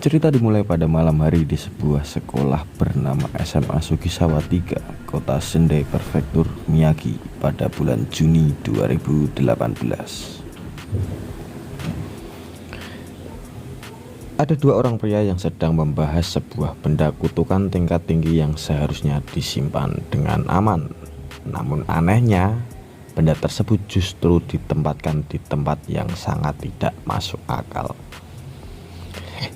Cerita dimulai pada malam hari di sebuah sekolah bernama SMA Sugisawa 3, Kota Sendai Prefektur Miyagi pada bulan Juni 2018. Ada dua orang pria yang sedang membahas sebuah benda kutukan tingkat tinggi yang seharusnya disimpan dengan aman. Namun anehnya, benda tersebut justru ditempatkan di tempat yang sangat tidak masuk akal.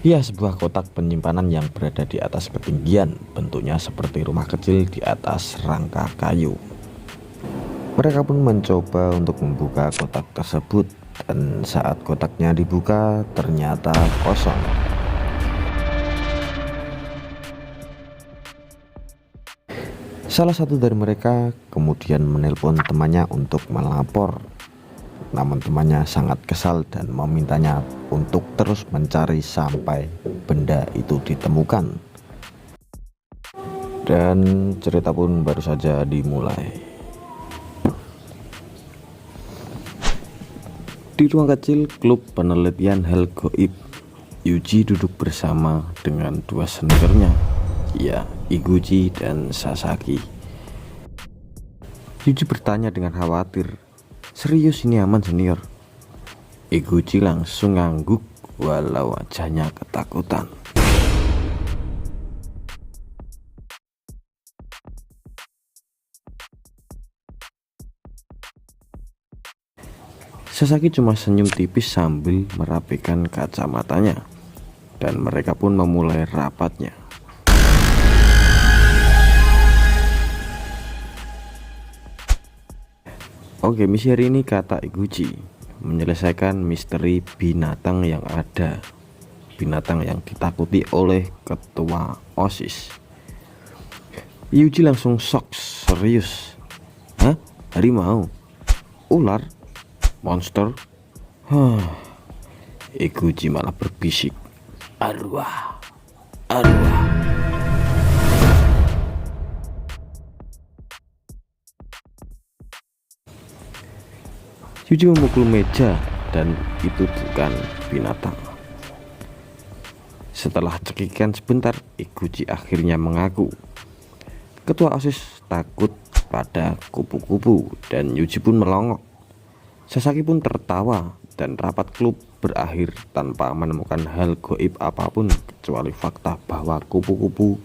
Ya, sebuah kotak penyimpanan yang berada di atas ketinggian, bentuknya seperti rumah kecil di atas rangka kayu. Mereka pun mencoba untuk membuka kotak tersebut, dan saat kotaknya dibuka ternyata kosong. Salah satu dari mereka kemudian menelpon temannya untuk melapor. Namun temannya sangat kesal dan memintanya untuk terus mencari sampai benda itu ditemukan. Dan cerita pun baru saja dimulai. Di ruang kecil klub penelitian hal goib, Yuji duduk bersama dengan dua seniornya, ya Iguchi dan Sasaki. Yuji bertanya dengan khawatir, "Serius ini aman senior?" Iguchi langsung ngangguk walau wajahnya ketakutan. Sasaki cuma senyum tipis sambil merapikan kacamatanya, dan mereka pun memulai rapatnya. Oke, misi hari ini, kata Iguchi, menyelesaikan misteri binatang yang ada. Binatang yang ditakuti oleh ketua OSIS. Yuji langsung shock, serius? Hah? Harimau? Ular? Monster? Iguchi malah berbisik, arwah, arwah. Yuji memukul meja, dan itu bukan binatang. Setelah cekikan sebentar, Iguchi akhirnya mengaku. Ketua OSIS takut pada kupu-kupu, dan Yuji pun melongok. Sasaki pun tertawa, dan rapat klub berakhir tanpa menemukan hal goib apapun kecuali fakta bahwa kupu-kupu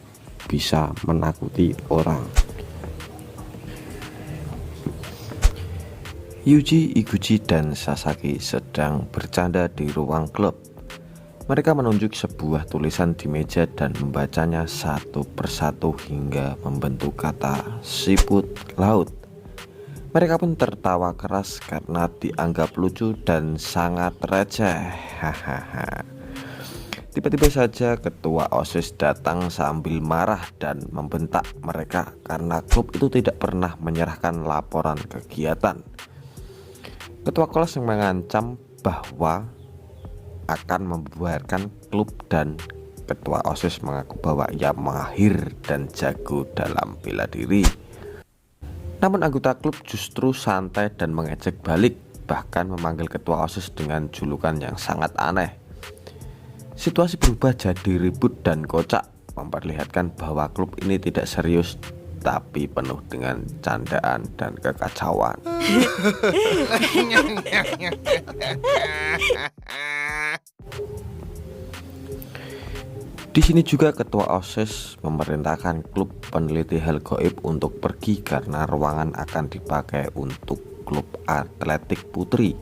bisa menakuti orang. Yuji, Iguchi, dan Sasaki sedang bercanda di ruang klub. Mereka menunjuk sebuah tulisan di meja dan membacanya satu persatu hingga membentuk kata siput laut. Mereka pun tertawa keras karena dianggap lucu dan sangat receh. Tiba-tiba saja ketua OSIS datang sambil marah dan membentak mereka karena klub itu tidak pernah menyerahkan laporan kegiatan. Ketua kelas yang mengancam bahwa akan membubarkan klub, dan ketua OSIS mengaku bahwa ia mahir dan jago dalam bela diri. Namun anggota klub justru santai dan mengejek balik, bahkan memanggil ketua OSIS dengan julukan yang sangat aneh. Situasi berubah jadi ribut dan kocak, memperlihatkan bahwa klub ini tidak serius tapi penuh dengan candaan dan kekacauan. Di sini juga ketua OSIS memerintahkan klub peneliti hal goib untuk pergi karena ruangan akan dipakai untuk klub atletik putri.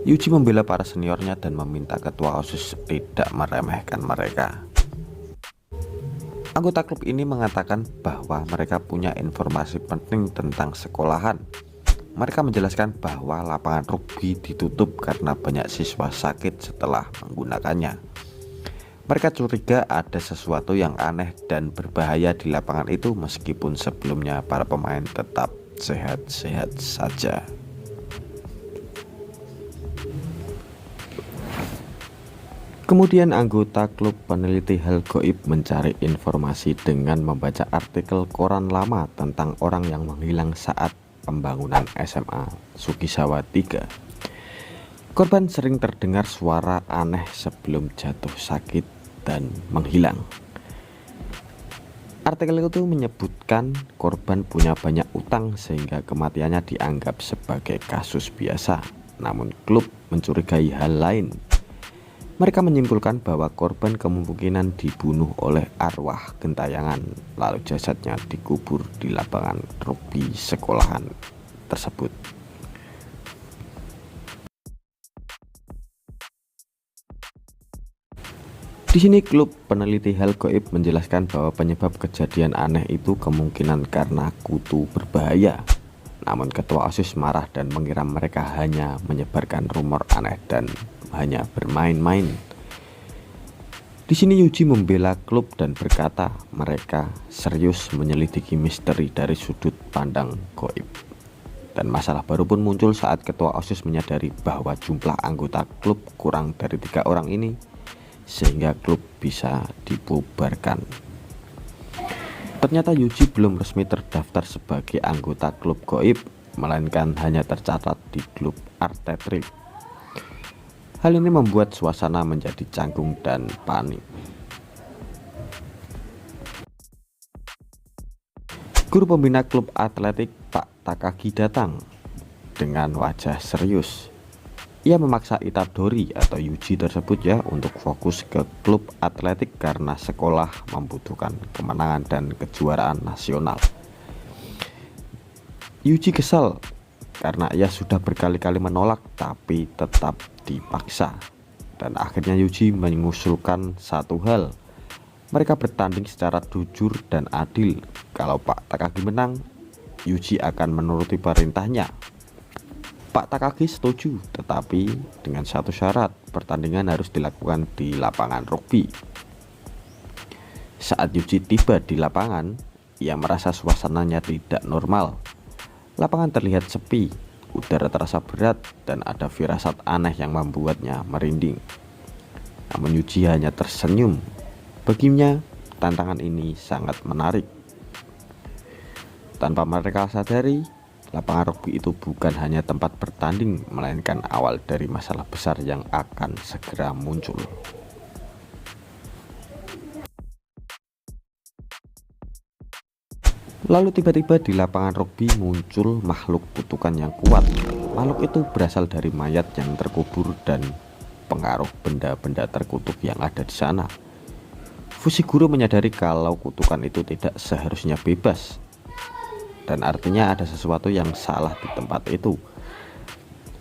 Yuji membela para seniornya dan meminta ketua OSIS tidak meremehkan mereka. Anggota klub ini mengatakan bahwa mereka punya informasi penting tentang sekolahan. Mereka menjelaskan bahwa lapangan rugby ditutup karena banyak siswa sakit setelah menggunakannya. Mereka curiga ada sesuatu yang aneh dan berbahaya di lapangan itu, meskipun sebelumnya para pemain tetap sehat-sehat saja. Kemudian anggota klub peneliti hal goib mencari informasi dengan membaca artikel koran lama tentang orang yang menghilang saat pembangunan SMA Sugisawa 3. Korban sering terdengar suara aneh sebelum jatuh sakit dan menghilang. Artikel itu menyebutkan korban punya banyak utang sehingga kematiannya dianggap sebagai kasus biasa. Namun klub mencurigai hal lain. Mereka menyimpulkan bahwa korban kemungkinan dibunuh oleh arwah gentayangan, lalu jasadnya dikubur di lapangan rugby sekolahan tersebut. Di sini klub peneliti hal gaib menjelaskan bahwa penyebab kejadian aneh itu kemungkinan karena kutu berbahaya. Namun ketua OSIS marah dan mengira mereka hanya menyebarkan rumor aneh dan hanya bermain-main. Di sini Yuji membela klub dan berkata mereka serius menyelidiki misteri dari sudut pandang gaib. Dan masalah baru pun muncul saat ketua OSIS menyadari bahwa jumlah anggota klub kurang dari 3 orang ini, sehingga klub bisa dibubarkan. Ternyata Yuji belum resmi terdaftar sebagai anggota klub gaib, melainkan hanya tercatat di klub Artetrip. Hal ini membuat suasana menjadi canggung dan panik. Guru pembina klub atletik Pak Takagi datang dengan wajah serius. Ia memaksa Itadori atau Yuji tersebut untuk fokus ke klub atletik karena sekolah membutuhkan kemenangan dan kejuaraan nasional. Yuji kesal karena ia sudah berkali-kali menolak tapi tetap dipaksa. Dan akhirnya Yuji mengusulkan satu hal. Mereka bertanding secara jujur dan adil. Kalau Pak Takagi menang, Yuji akan menuruti perintahnya. Pak Takagi setuju, tetapi dengan satu syarat, pertandingan harus dilakukan di lapangan rugby. Saat Yuji tiba di lapangan, ia merasa suasananya tidak normal. Lapangan terlihat sepi, udara terasa berat, dan ada firasat aneh yang membuatnya merinding. Namun Yuji hanya tersenyum. Baginya, tantangan ini sangat menarik. Tanpa mereka sadari, lapangan rugby itu bukan hanya tempat bertanding, melainkan awal dari masalah besar yang akan segera muncul. Lalu tiba-tiba di lapangan rugby muncul makhluk kutukan yang kuat. Makhluk itu berasal dari mayat yang terkubur dan pengaruh benda-benda terkutuk yang ada di sana. Fushiguro menyadari kalau kutukan itu tidak seharusnya bebas. Dan artinya ada sesuatu yang salah di tempat itu.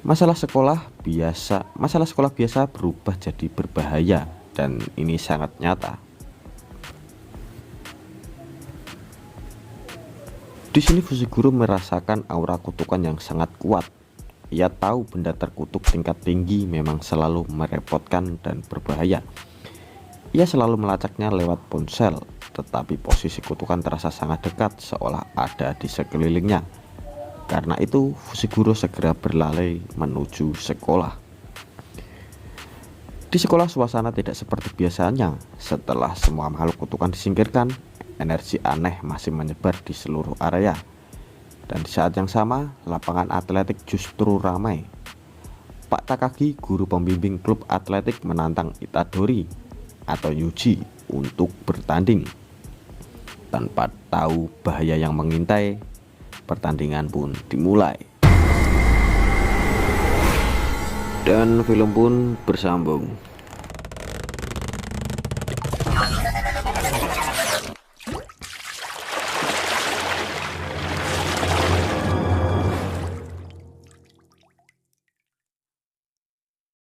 Masalah sekolah biasa berubah jadi berbahaya, dan ini sangat nyata. Di sini Fushiguro merasakan aura kutukan yang sangat kuat. Ia tahu benda terkutuk tingkat tinggi memang selalu merepotkan dan berbahaya. Ia selalu melacaknya lewat ponsel, tetapi posisi kutukan terasa sangat dekat, seolah ada di sekelilingnya. Karena itu Fushiguro segera berlari menuju sekolah. Di sekolah suasana tidak seperti biasanya. Setelah semua makhluk kutukan disingkirkan, energi aneh masih menyebar di seluruh area. Dan di saat yang sama, lapangan atletik justru ramai. Pak Takagi, guru pembimbing klub atletik, menantang Itadori atau Yuji untuk bertanding. Tanpa tahu bahaya yang mengintai, pertandingan pun dimulai. Dan film pun bersambung.